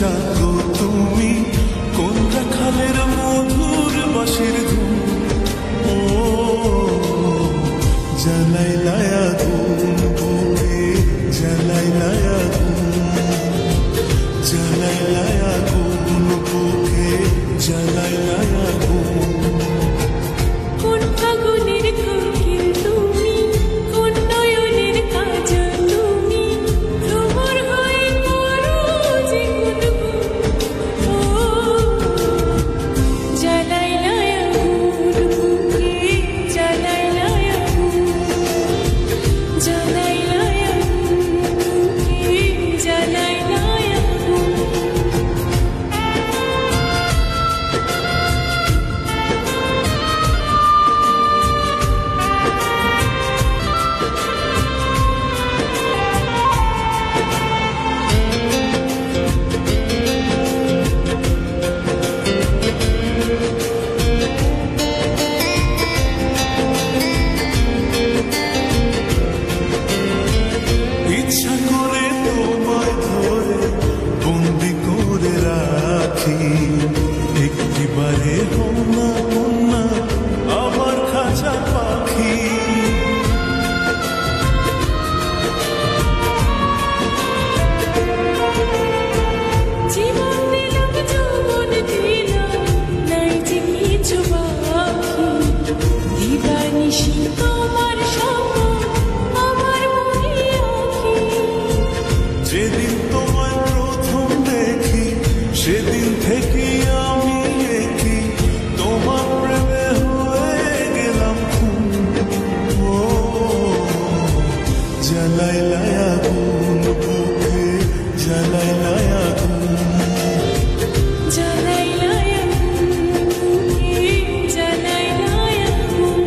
চাকো তুমি, কোন রাখালের মধুর বাঁশির ধুম। ও জ্বালাইলা আগুন বুকে, জ্বালাইলা আগুন, জ্বালাইলা আগুন বুকে, জ্বালাইলা আগুন। কোন ফাগুনের কোকিল তুমি, কোন নয়নের কাজল তুমি, ভ্রমর হয়ে করো যে গুনগুন। ও জ্বালাইলা আগুন বুকে, জ্বালাইলা আগুন, জ্বালাইলা আগুন বুকে, জ্বালাইলা আগুন। ইচ্ছা করে তোমায় ধরে বন্দি করে রাখি, একটিবারে হন্না হন্না আমার খাঁচা পাখি। জীবন দিলাম যৌবন দিলাম, নাই যে কিছু বাকি। দিবানিশি তোমার স্বপ্ন আমার মনে আঁকি। যেদিন তোমায় প্রথম দেখি সেদিন থেকে আমি দেখি তোমার প্রেমে হয়ে গেলাম খুন। ও জ্বালাইলা আগুন বুকে, জ্বালাইলা আগুন, জ্বালাইলা আগুন বুকে, জ্বালাইলা আগুন।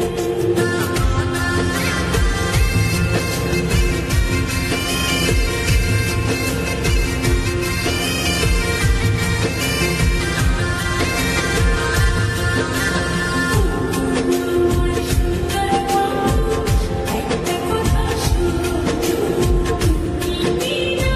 একটা কথা শুনো, তুমি না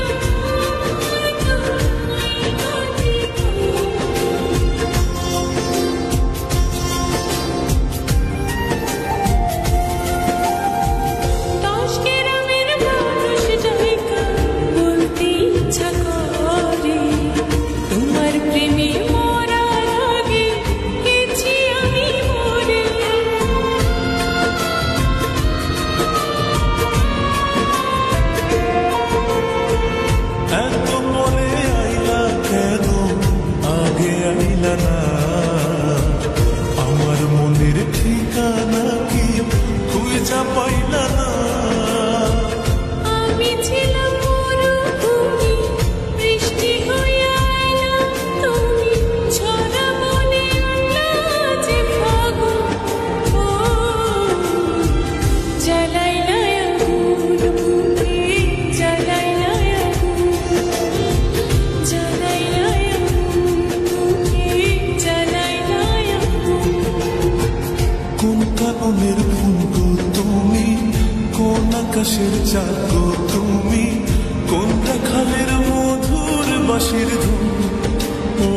দশ গ্রামের মানুষ ডাইকা বলতে ইচ্ছা করে, তোমার প্রেমে মরার আগে গেছি আমি মরে। এত পরে আইলা কেন, আগে আইলা না? আমার মনের ঠিকানা কি খুঁজা পাইলা না? আমি ছিলাম মরুভূমি, বৃষ্টি হইয়া এলা তুমি, ঝরা বনে আনলা যে ফাগুন। ও জ্বালাইলা আগুন বুকে, জ্বালাইলা আগুন, জ্বালাইলা আগুন বুকে, জ্বালাইলা আগুন। কোন কাননের ফুলগো তুমি, কোন আকাশের চাকো তুমি, কোন রাখালের মধুর বাঁশির ধুম। ও